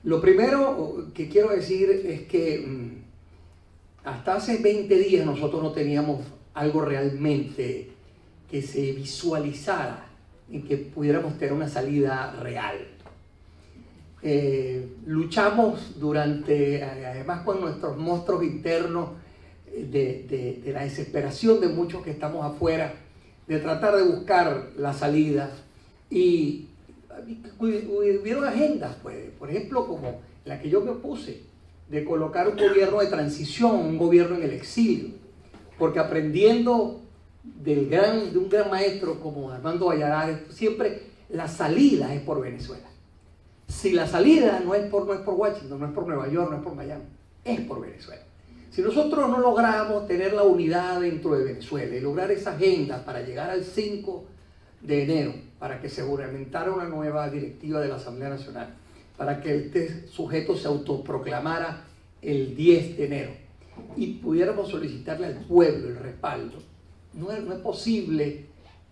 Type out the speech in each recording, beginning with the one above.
Lo primero que quiero decir es que hasta hace 20 días nosotros no teníamos algo realmente que se visualizara en que pudiéramos tener una salida real. Luchamos además con nuestros monstruos internos de la desesperación de muchos que estamos afuera, de tratar de buscar la salida, y hubieron agendas, pues, por ejemplo, como la que yo me opuse, de colocar un gobierno de transición, un gobierno en el exilio, porque aprendiendo de un gran maestro como Armando Valladares, siempre la salida es por Venezuela. Si la salida no es por Washington, no es por Nueva York, no es por Miami, es por Venezuela. Si nosotros no logramos tener la unidad dentro de Venezuela y lograr esa agenda para llegar al 5 de enero, para que se juramentara una nueva directiva de la Asamblea Nacional, para que este sujeto se autoproclamara el 10 de enero y pudiéramos solicitarle al pueblo el respaldo, no es posible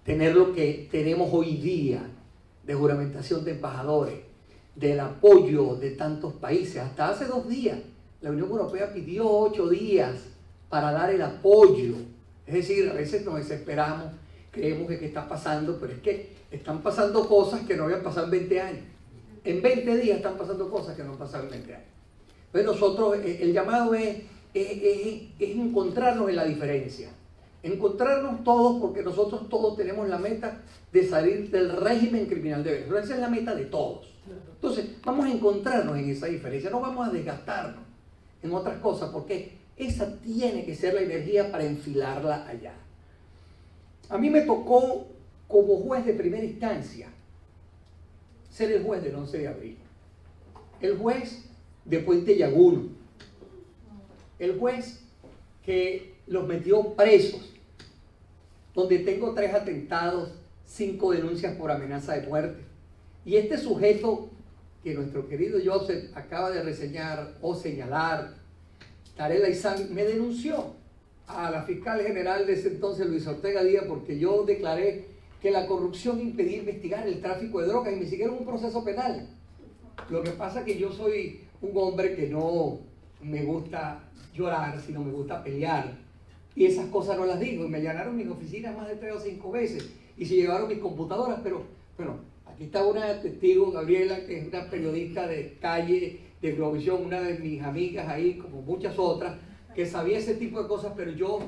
tener lo que tenemos hoy día de juramentación de embajadores, del apoyo de tantos países. Hasta hace 2 días la Unión Europea pidió 8 días para dar el apoyo. Es decir, a veces nos desesperamos, creemos que qué está pasando, pero es que están pasando cosas que no habían pasado en 20 años. En 20 días están pasando cosas que no han pasado en 20 años. Entonces nosotros, el llamado es encontrarnos en la diferencia. Encontrarnos todos, porque nosotros todos tenemos la meta de salir del régimen criminal de Venezuela. Esa es la meta de todos. Entonces, vamos a encontrarnos en esa diferencia. No vamos a desgastarnos en otras cosas, porque esa tiene que ser la energía para enfilarla allá. A mí me tocó, como juez de primera instancia, ser el juez del 11 de abril. El juez de Puente Llaguno. El juez que los metió presos, donde tengo 3 atentados, 5 denuncias por amenaza de muerte. Y este sujeto que nuestro querido Joseph acaba de reseñar o señalar, Tarek El-Aissami, me denunció a la fiscal general de ese entonces, Luis Ortega Díaz, porque yo declaré que la corrupción impedía investigar el tráfico de drogas y me siguieron un proceso penal. Lo que pasa es que yo soy un hombre que no me gusta llorar, sino me gusta pelear. Y esas cosas no las digo. Y me allanaron mis oficinas más de 3 o 5 veces y se llevaron mis computadoras, pero bueno, aquí está una testigo, Gabriela, que es una periodista de calle, de Globovisión, una de mis amigas ahí, como muchas otras, que sabía ese tipo de cosas, pero yo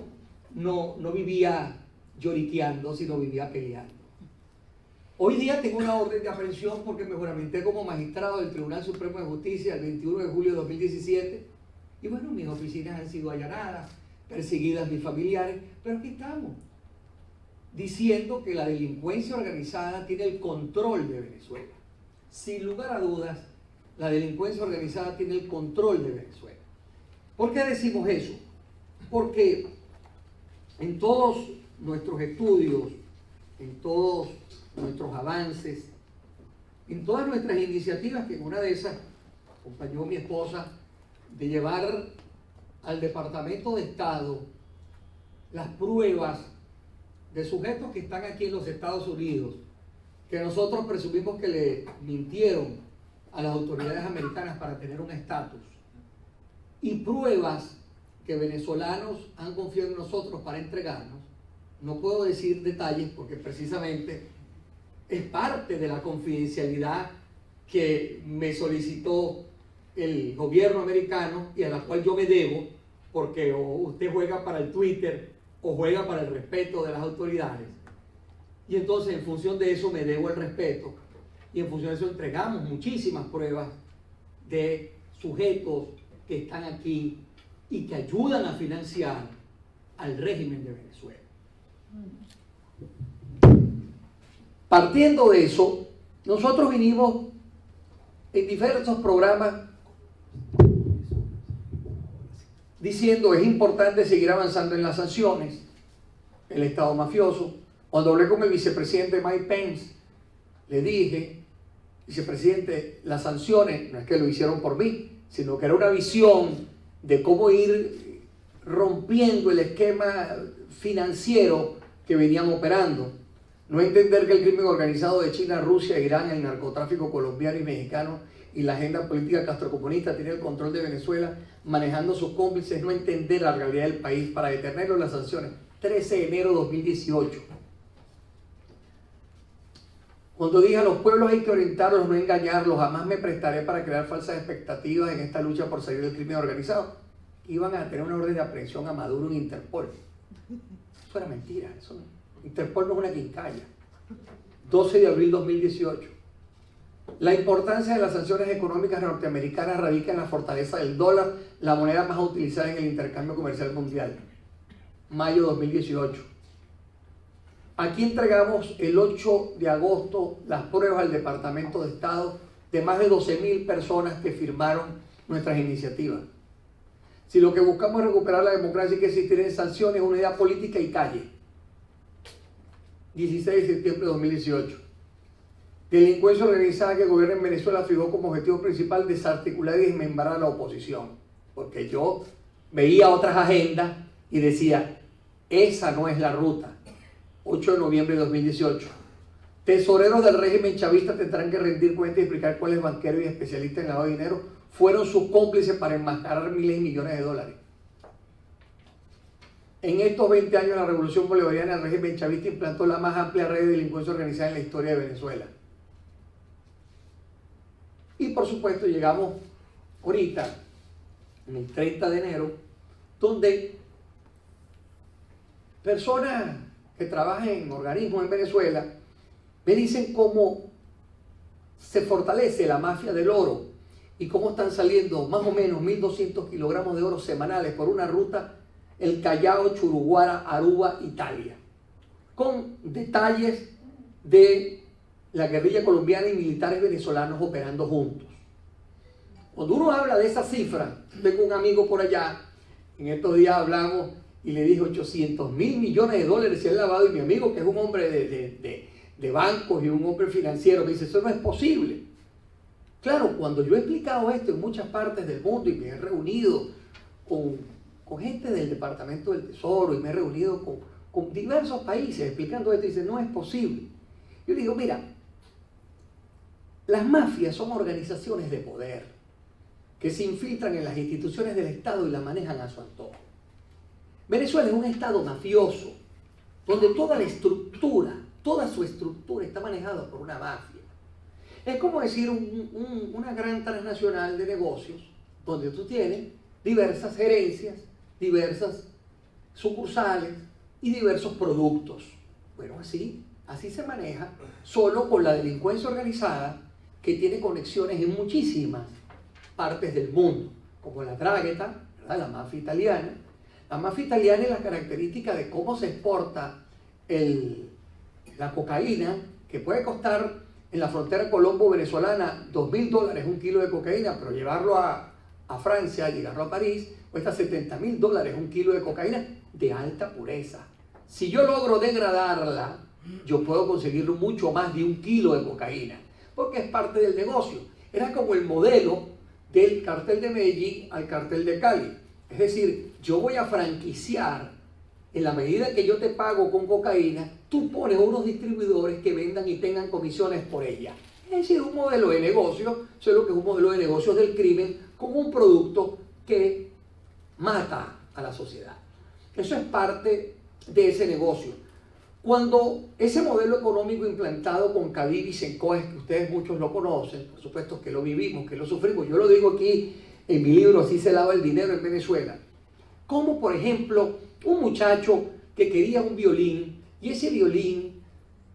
no vivía lloriqueando, sino vivía peleando. Hoy día tengo una orden de aprehensión porque me juramenté como magistrado del Tribunal Supremo de Justicia el 21 de julio de 2017. Y bueno, mis oficinas han sido allanadas, perseguidas mis familiares, pero aquí estamos, diciendo que la delincuencia organizada tiene el control de Venezuela. Sin lugar a dudas, la delincuencia organizada tiene el control de Venezuela. ¿Por qué decimos eso? Porque en todos nuestros estudios, en todos nuestros avances, en todas nuestras iniciativas, que en una de esas acompañó mi esposa, de llevar al Departamento de Estado las pruebas de sujetos que están aquí en los Estados Unidos, que nosotros presumimos que le mintieron a las autoridades americanas para tener un estatus, y pruebas que venezolanos han confiado en nosotros para entregarnos. No puedo decir detalles porque precisamente es parte de la confidencialidad que me solicitó el gobierno americano y a la cual yo me debo, porque o usted juega para el Twitter o juega para el respeto de las autoridades. Y entonces en función de eso me debo el respeto y en función de eso entregamos muchísimas pruebas de sujetos que están aquí y que ayudan a financiar al régimen de Venezuela. Partiendo de eso, nosotros vinimos en diversos programas diciendo es importante seguir avanzando en las sanciones, el Estado mafioso. Cuando hablé con el vicepresidente Mike Pence, le dije, vicepresidente, las sanciones no es que lo hicieron por mí, sino que era una visión de cómo ir rompiendo el esquema financiero que venían operando. No entender que el crimen organizado de China, Rusia, Irán, el narcotráfico colombiano y mexicano y la agenda política castrocomunista tiene el control de Venezuela manejando sus cómplices, no entender la realidad del país para detenerlo las sanciones. 13 de enero de 2018. Cuando dije a los pueblos hay que orientarlos, no engañarlos, jamás me prestaré para crear falsas expectativas en esta lucha por salir del crimen organizado. Iban a tener una orden de aprehensión a Maduro en Interpol. Eso era mentira. Eso no. Interpol no es una quincalla. 12 de abril de 2018. La importancia de las sanciones económicas norteamericanas radica en la fortaleza del dólar, la moneda más utilizada en el intercambio comercial mundial. Mayo de 2018. Aquí entregamos el 8 de agosto las pruebas al Departamento de Estado de más de 12.000 personas que firmaron nuestras iniciativas. Si lo que buscamos es recuperar la democracia y que existieran sanciones, unidad política y calle. 16 de septiembre de 2018. Delincuencia organizada que el gobierno en Venezuela fijó como objetivo principal desarticular y desmembrar a la oposición. Porque yo veía otras agendas y decía, esa no es la ruta. 8 de noviembre de 2018. Tesoreros del régimen chavista tendrán que rendir cuenta y explicar cuáles banqueros y especialistas en lavado de dinero fueron sus cómplices para enmascarar miles y millones de dólares. En estos 20 años la revolución bolivariana, el régimen chavista implantó la más amplia red de delincuencia organizada en la historia de Venezuela. Y por supuesto llegamos ahorita, en el 30 de enero, donde personas que trabajan en organismos en Venezuela me dicen cómo se fortalece la mafia del oro y cómo están saliendo más o menos 1.200 kilogramos de oro semanales por una ruta, el Callao, Churuguara, Aruba, Italia, con detalles de la guerrilla colombiana y militares venezolanos operando juntos. Cuando uno habla de esa cifra, tengo un amigo por allá, en estos días hablamos y le dije 800.000 millones de dólares se han lavado, y mi amigo, que es un hombre de bancos y un hombre financiero, me dice, eso no es posible. Claro, cuando yo he explicado esto en muchas partes del mundo y me he reunido con gente del Departamento del Tesoro y me he reunido con diversos países explicando esto, y dice, no es posible. Yo le digo, mira, las mafias son organizaciones de poder que se infiltran en las instituciones del Estado y las manejan a su antojo. Venezuela es un Estado mafioso, donde toda la estructura, toda su estructura está manejada por una mafia. Es como decir una gran transnacional de negocios, donde tú tienes diversas gerencias, diversas sucursales y diversos productos. Bueno, así se maneja, solo con la delincuencia organizada, que tiene conexiones en muchísimas partes del mundo, como la Drangheta, ¿verdad? La mafia italiana. La mafia italiana es la característica de cómo se exporta la cocaína, que puede costar en la frontera colombo-venezolana $2.000 un kilo de cocaína, pero llevarlo a Francia, llevarlo a París, cuesta $70.000 un kilo de cocaína de alta pureza. Si yo logro degradarla, yo puedo conseguirlo mucho más de 1 kilo de cocaína, porque es parte del negocio. Era como el modelo del cartel de Medellín al cartel de Cali. Es decir, yo voy a franquiciar, en la medida que yo te pago con cocaína, tú pones unos distribuidores que vendan y tengan comisiones por ella. Es decir, un modelo de negocio, solo que es un modelo de negocios del crimen como un producto que mata a la sociedad. Eso es parte de ese negocio. Cuando ese modelo económico implantado con Cadiv y Sencoes, que ustedes muchos lo conocen, por supuesto que lo vivimos, que lo sufrimos, yo lo digo aquí en mi libro, Así se lava el dinero en Venezuela. Como por ejemplo, un muchacho que quería un violín y ese violín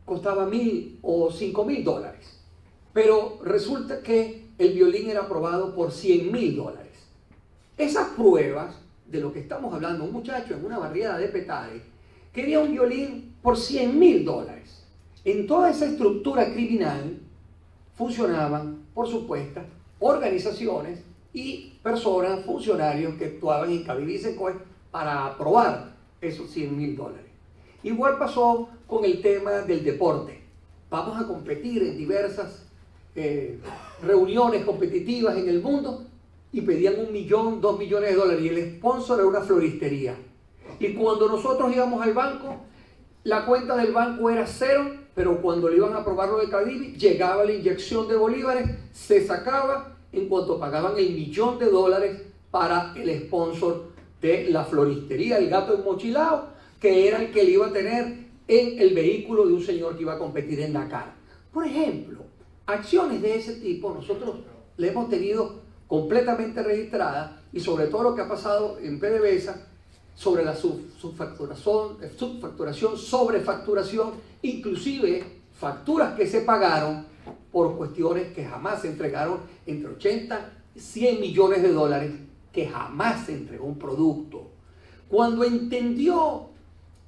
costaba $1.000 o $5.000, pero resulta que el violín era aprobado por $100.000. Esas pruebas de lo que estamos hablando, un muchacho en una barriada de Petare quería un violín por $100.000. En toda esa estructura criminal funcionaban, por supuesto, organizaciones y personas, funcionarios que actuaban en Cadiv y Sencoes para aprobar esos $100.000. Igual pasó con el tema del deporte. Vamos a competir en diversas reuniones competitivas en el mundo y pedían $1 millón, $2 millones y el sponsor era una floristería. Y cuando nosotros íbamos al banco, la cuenta del banco era 0 pero cuando le iban a aprobar lo de Cadivi, llegaba la inyección de bolívares, se sacaba en cuanto pagaban el $1.000.000 para el sponsor de la floristería, el gato enmochilado, que era el que le iba a tener en el vehículo de un señor que iba a competir en Dakar. Por ejemplo, acciones de ese tipo nosotros le hemos tenido completamente registradas, y sobre todo lo que ha pasado en PDVSA sobre la subfacturación, sobrefacturación, inclusive facturas que se pagaron por cuestiones que jamás se entregaron, entre 80 y 100 millones de dólares, que jamás se entregó un producto. Cuando entendió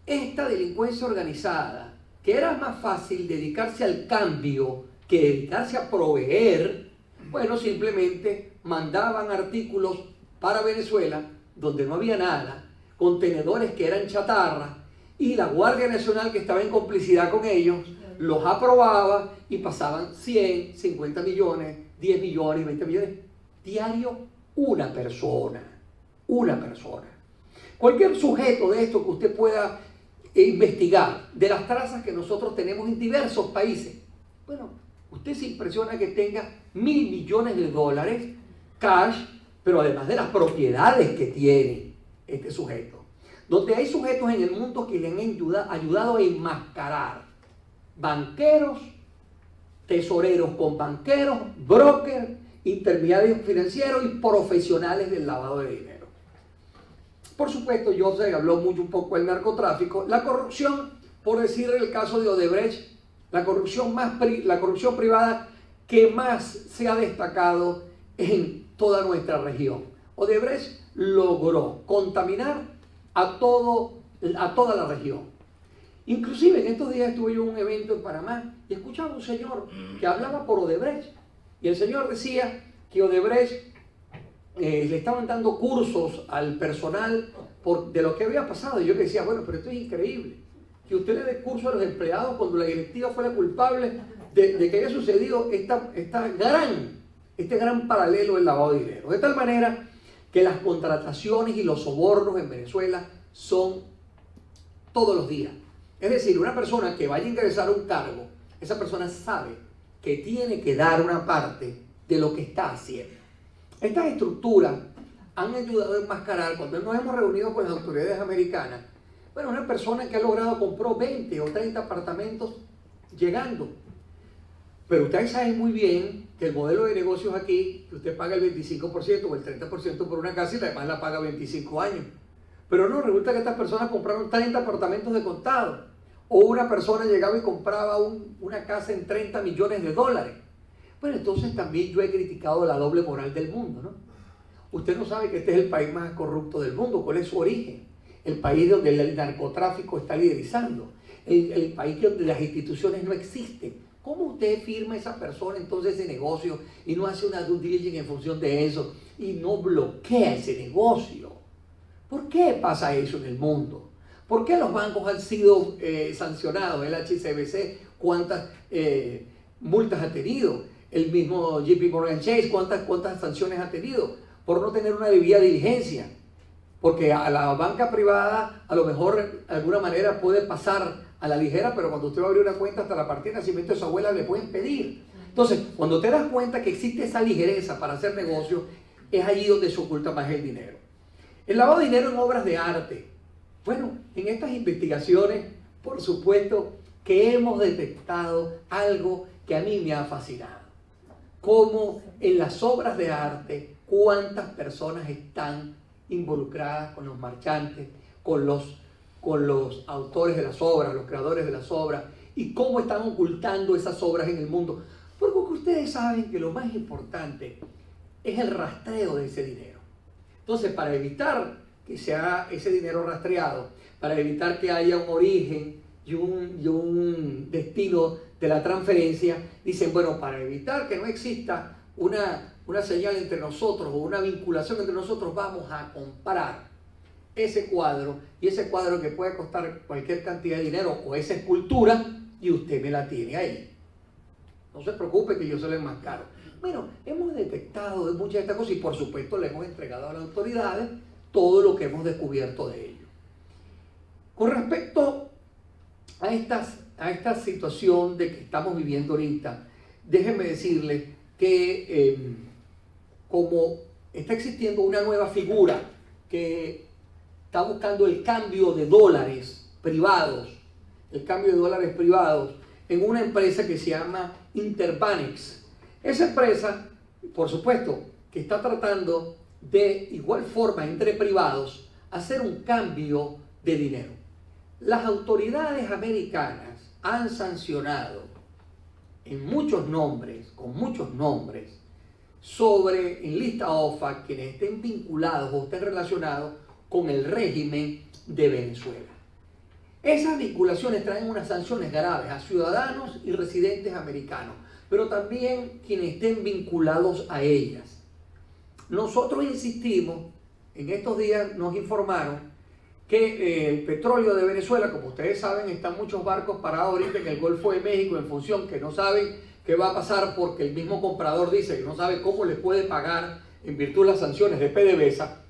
esta delincuencia organizada que era más fácil dedicarse al cambio que dedicarse a proveer, bueno, simplemente mandaban artículos para Venezuela donde no había nada, contenedores que eran chatarra, y la Guardia Nacional, que estaba en complicidad con ellos, los aprobaba y pasaban 100, 50 millones, 10 millones, 20 millones, diario una persona. Cualquier sujeto de esto que usted pueda investigar, de las trazas que nosotros tenemos en diversos países, bueno, usted se impresiona que tenga $1.000 millones cash, pero además de las propiedades que tiene este sujeto. Donde hay sujetos en el mundo que le han ayudado a enmascarar banqueros, tesoreros con banqueros, brokers, intermediarios financieros y profesionales del lavado de dinero. Por supuesto, yo se habló mucho un poco del narcotráfico, la corrupción, por decir el caso de Odebrecht, la corrupción privada que más se ha destacado en toda nuestra región. Odebrecht logró contaminar a toda la región. Inclusive en estos días estuve yo en un evento en Panamá y escuchaba a un señor que hablaba por Odebrecht, y el señor decía que Odebrecht le estaban dando cursos al personal de lo que había pasado, y yo decía, bueno, pero esto es increíble, que usted le dé curso a los empleados cuando la directiva fue la culpable de que haya sucedido este gran paralelo del lavado de dinero. De tal manera que las contrataciones y los sobornos en Venezuela son todos los días. Es decir, una persona que vaya a ingresar a un cargo, esa persona sabe que tiene que dar una parte de lo que está haciendo. Estas estructuras han ayudado a enmascarar, cuando nos hemos reunido con las autoridades americanas, bueno, una persona que ha logrado compró 20 o 30 apartamentos llegando. Pero ustedes saben muy bien que el modelo de negocios aquí, que usted paga el 25% o el 30% por una casa y además la paga 25 años. Pero no, resulta que estas personas compraron 30 apartamentos de contado. O una persona llegaba y compraba una casa en $30 millones. Bueno, entonces también yo he criticado la doble moral del mundo, ¿no? Usted no sabe que este es el país más corrupto del mundo. ¿Cuál es su origen? El país donde el narcotráfico está liderizando. El país donde las instituciones no existen. ¿Cómo usted firma a esa persona entonces ese negocio y no hace una due diligence en función de eso y no bloquea ese negocio? ¿Por qué pasa eso en el mundo? ¿Por qué los bancos han sido sancionados? El HSBC, ¿cuántas multas ha tenido? El mismo JP Morgan Chase, ¿cuántas sanciones ha tenido? Por no tener una debida diligencia. Porque a la banca privada a lo mejor de alguna manera puede pasar a la ligera, pero cuando usted va a abrir una cuenta hasta la partida de nacimiento de su abuela le pueden pedir. Entonces, cuando te das cuenta que existe esa ligereza para hacer negocios, es allí donde se oculta más el dinero. El lavado de dinero en obras de arte. Bueno, en estas investigaciones, por supuesto, que hemos detectado algo que a mí me ha fascinado. Cómo en las obras de arte, cuántas personas están involucradas con los marchantes, con los autores de las obras, los creadores de las obras, y cómo están ocultando esas obras en el mundo. Porque ustedes saben que lo más importante es el rastreo de ese dinero. Entonces, para evitar que sea ese dinero rastreado, para evitar que haya un origen y un destino de la transferencia, dicen, bueno, para evitar que no exista una señal entre nosotros o una vinculación entre nosotros, vamos a comprar ese cuadro, y ese cuadro que puede costar cualquier cantidad de dinero, o esa escultura, y usted me la tiene ahí. No se preocupe que yo se la enmascaro. Bueno, hemos detectado muchas de estas cosas y por supuesto le hemos entregado a las autoridades todo lo que hemos descubierto de ello. Con respecto a estas a esta situación de que estamos viviendo ahorita, déjenme decirles que como está existiendo una nueva figura que está buscando el cambio de dólares privados, en una empresa que se llama Interbanex. Esa empresa, por supuesto, que está tratando de igual forma entre privados hacer un cambio de dinero. Las autoridades americanas han sancionado en muchos nombres, con muchos nombres, en lista OFAC quienes estén vinculados o estén relacionados con el régimen de Venezuela. Esas vinculaciones traen unas sanciones graves a ciudadanos y residentes americanos, pero también quienes estén vinculados a ellas. Nosotros insistimos, en estos días nos informaron que el petróleo de Venezuela, como ustedes saben, están muchos barcos parados ahorita en el Golfo de México en función que no saben qué va a pasar porque el mismo comprador dice que no sabe cómo les puede pagar en virtud de las sanciones de PDVSA.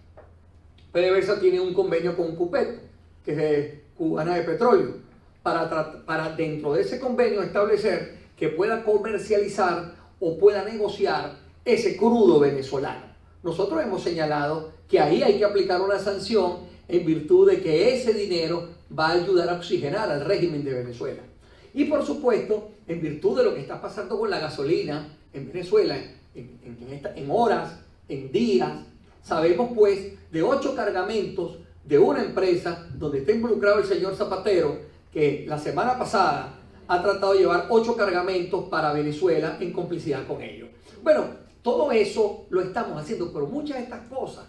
PDVSA tiene un convenio con CUPET, que es de Cubana de Petróleo, para dentro de ese convenio establecer que pueda comercializar o pueda negociar ese crudo venezolano. Nosotros hemos señalado que ahí hay que aplicar una sanción en virtud de que ese dinero va a ayudar a oxigenar al régimen de Venezuela. Y por supuesto, en virtud de lo que está pasando con la gasolina en Venezuela, en horas, en días, sabemos pues de 8 cargamentos de una empresa donde está involucrado el señor Zapatero, que la semana pasada ha tratado de llevar 8 cargamentos para Venezuela en complicidad con ellos. Bueno, todo eso lo estamos haciendo, pero muchas de estas cosas,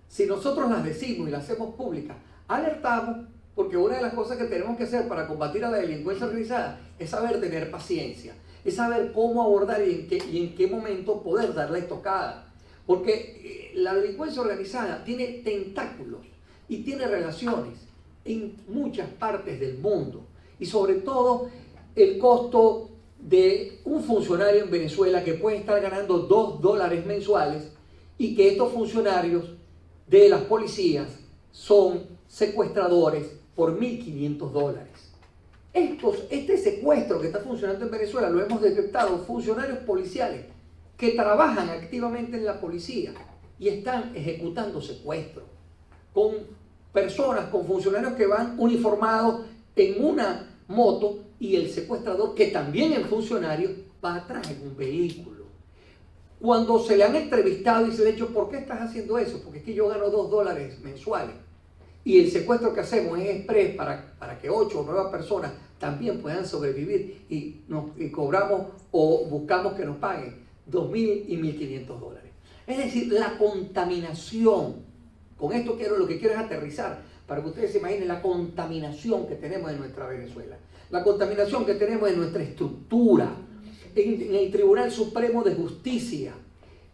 si nosotros las decimos y las hacemos públicas, alertamos, porque una de las cosas que tenemos que hacer para combatir a la delincuencia organizada es saber tener paciencia, es saber cómo abordar y en qué momento poder dar la estocada. Porque la delincuencia organizada tiene tentáculos y tiene relaciones en muchas partes del mundo. Y sobre todo el costo de un funcionario en Venezuela que puede estar ganando $2 mensuales y que estos funcionarios de las policías son secuestradores por $1.500. Este secuestro que está funcionando en Venezuela lo hemos detectado funcionarios policiales que trabajan activamente en la policía y están ejecutando secuestros con personas, con funcionarios que van uniformados en una moto y el secuestrador, que también es funcionario, va atrás en un vehículo. Cuando se le han entrevistado y se le ha dicho, ¿por qué estás haciendo eso? Porque es que yo gano $2 mensuales. Y el secuestro que hacemos es express para que 8 o 9 personas también puedan sobrevivir y cobramos o buscamos que nos paguen $2.000 y $1.500. Es decir, la contaminación, con esto lo que quiero es aterrizar, para que ustedes se imaginen la contaminación que tenemos en nuestra Venezuela, la contaminación que tenemos en nuestra estructura, en el Tribunal Supremo de Justicia,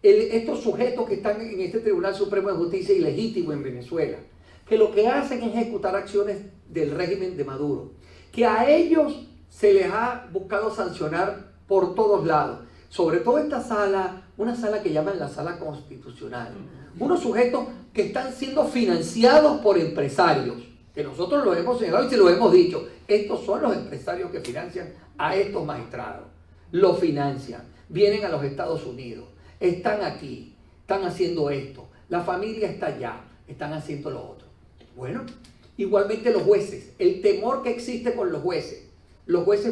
estos sujetos que están en este Tribunal Supremo de Justicia ilegítimo en Venezuela, que lo que hacen es ejecutar acciones del régimen de Maduro, que a ellos se les ha buscado sancionar por todos lados, sobre todo esta sala, una sala que llaman la sala constitucional, unos sujetos que están siendo financiados por empresarios, que nosotros lo hemos señalado y se lo hemos dicho, estos son los empresarios que financian a estos magistrados, los financian, vienen a los Estados Unidos, están aquí, están haciendo esto, la familia está allá, están haciendo lo otro. Bueno, igualmente los jueces, el temor que existe con los jueces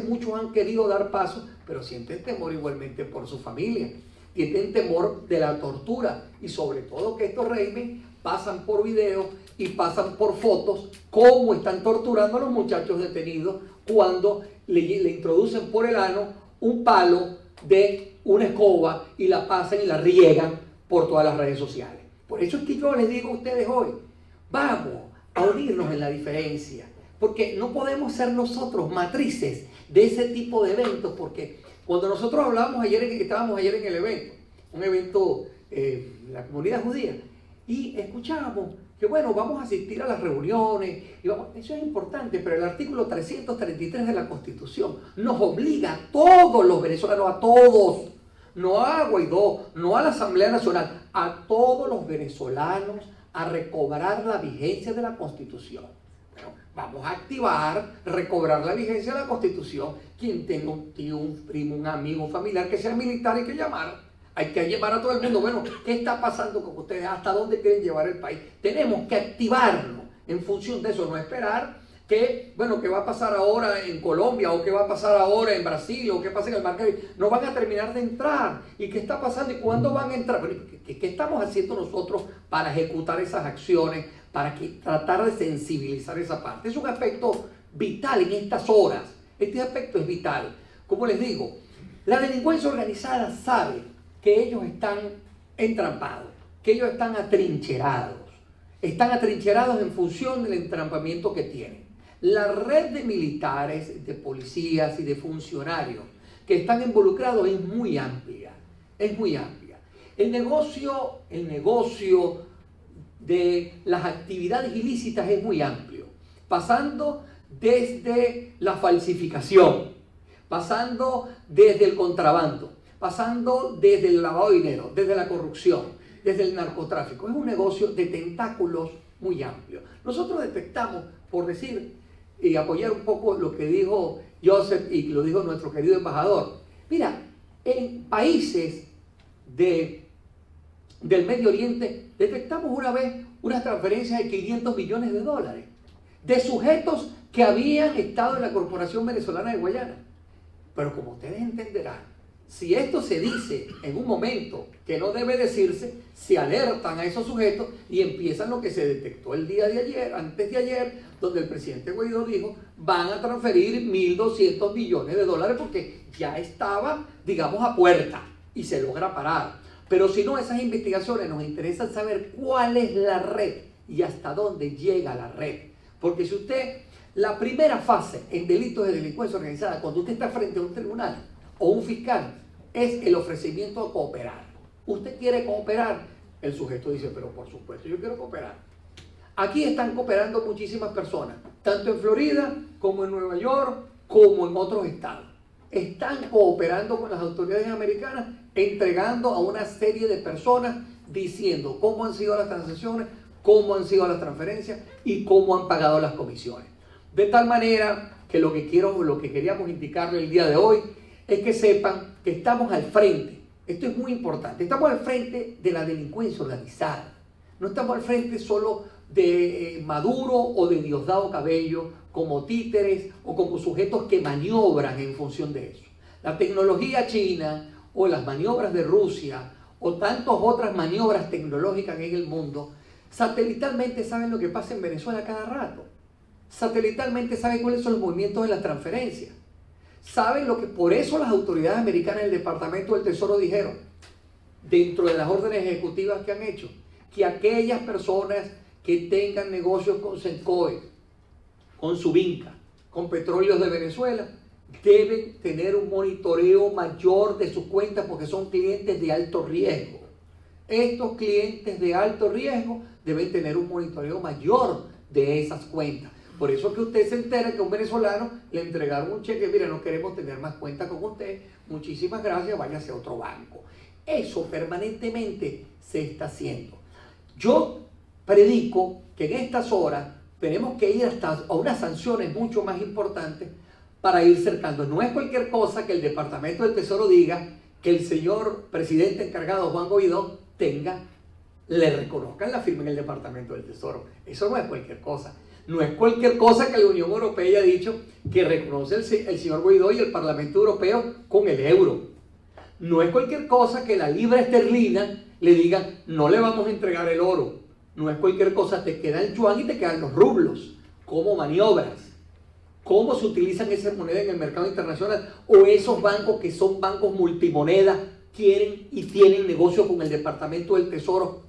muchos han querido dar paso, pero sienten temor igualmente por su familia, tienen temor de la tortura y sobre todo que estos regímenes pasan por videos y pasan por fotos cómo están torturando a los muchachos detenidos cuando le introducen por el ano un palo de una escoba y la pasan y la riegan por todas las redes sociales. Por eso es que yo les digo a ustedes hoy, vamos a unirnos en la diferencia, porque no podemos ser nosotros matrices de ese tipo de eventos, porque cuando nosotros estábamos ayer en el evento, un evento en la comunidad judía, y escuchábamos que bueno, vamos a asistir a las reuniones, eso es importante, pero el artículo 333 de la Constitución nos obliga a todos los venezolanos, a todos, no a Guaidó, no a la Asamblea Nacional, a todos los venezolanos a recobrar la vigencia de la Constitución. Bueno, vamos a activar, recobrar la vigencia de la Constitución. Quien tenga un tío, un primo, un amigo, un familiar que sea militar, hay que llamar. Hay que llevar a todo el mundo. Bueno, ¿qué está pasando con ustedes? ¿Hasta dónde quieren llevar el país? Tenemos que activarlo en función de eso, no esperar que, bueno, ¿qué va a pasar ahora en Colombia? ¿O qué va a pasar ahora en Brasil? ¿O qué pasa en el Mar Caribe? No van a terminar de entrar. ¿Y qué está pasando? ¿Y cuándo van a entrar? ¿Qué estamos haciendo nosotros para ejecutar esas acciones? Para tratar de sensibilizar esa parte. Es un aspecto vital en estas horas. Este aspecto es vital. Como les digo, la delincuencia organizada sabe que ellos están entrampados, que ellos están atrincherados. Están atrincherados en función del entrampamiento que tienen. La red de militares, de policías y de funcionarios que están involucrados es muy amplia. Es muy amplia. El negocio de las actividades ilícitas es muy amplio, pasando desde la falsificación, pasando desde el contrabando, pasando desde el lavado de dinero, desde la corrupción, desde el narcotráfico. Es un negocio de tentáculos muy amplio. Nosotros detectamos, por decir y apoyar un poco lo que dijo Joseph y lo dijo nuestro querido embajador. Mira, en países del Medio Oriente detectamos una vez unas transferencias de 500 millones de dólares de sujetos que habían estado en la Corporación Venezolana de Guayana. Pero como ustedes entenderán, si esto se dice en un momento que no debe decirse, se alertan a esos sujetos y empiezan lo que se detectó el día de ayer, antes de ayer, donde el presidente Guaidó dijo, van a transferir 1.200 millones de dólares porque ya estaba, digamos, a puerta y se logra parar. Pero si no, esas investigaciones nos interesan saber cuál es la red y hasta dónde llega la red. Porque si usted, la primera fase en delitos de delincuencia organizada, cuando usted está frente a un tribunal o un fiscal, es el ofrecimiento de cooperar. ¿Usted quiere cooperar? El sujeto dice, pero por supuesto, yo quiero cooperar. Aquí están cooperando muchísimas personas, tanto en Florida como en Nueva York, como en otros estados. Están cooperando con las autoridades americanas, entregando a una serie de personas, diciendo cómo han sido las transacciones, cómo han sido las transferencias y cómo han pagado las comisiones. De tal manera que lo que queríamos indicarle el día de hoy es que sepan que estamos al frente. Esto es muy importante. Estamos al frente de la delincuencia organizada. No estamos al frente solo de Maduro o de Diosdado Cabello como títeres o como sujetos que maniobran en función de eso. La tecnología china o las maniobras de Rusia o tantas otras maniobras tecnológicas en el mundo, satelitalmente saben lo que pasa en Venezuela cada rato. Satelitalmente saben cuáles son los movimientos de las transferencias. Saben lo que, por eso las autoridades americanas del Departamento del Tesoro dijeron, dentro de las órdenes ejecutivas que han hecho, que aquellas personas que tengan negocios con Sencoe, con Subinca, con Petróleos de Venezuela, deben tener un monitoreo mayor de sus cuentas porque son clientes de alto riesgo. Estos clientes de alto riesgo deben tener un monitoreo mayor de esas cuentas. Por eso que usted se entera que a un venezolano le entregaron un cheque, mira, no queremos tener más cuentas con usted, muchísimas gracias, váyase a otro banco. Eso permanentemente se está haciendo. Yo predico que en estas horas tenemos que ir hasta a unas sanciones mucho más importantes para ir cercando. No es cualquier cosa que el Departamento del Tesoro diga que el señor presidente encargado Juan Guaidó le reconozcan la firma en el Departamento del Tesoro. Eso no es cualquier cosa. No es cualquier cosa que la Unión Europea haya dicho que reconoce el señor Guaidó y el Parlamento Europeo con el euro. No es cualquier cosa que la libra esterlina le digan, no le vamos a entregar el oro. No es cualquier cosa, te queda el yuan y te quedan los rublos. ¿Cómo maniobras? ¿Cómo se utilizan esas monedas en el mercado internacional? O esos bancos que son bancos multimonedas quieren y tienen negocio con el Departamento del Tesoro,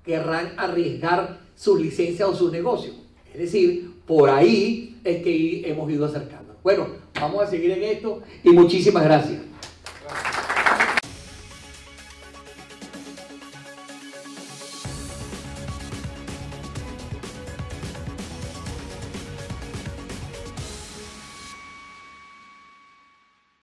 querrán arriesgar sus licencias o sus negocios. Es decir, por ahí es que hemos ido acercando. Bueno, vamos a seguir en esto y muchísimas gracias.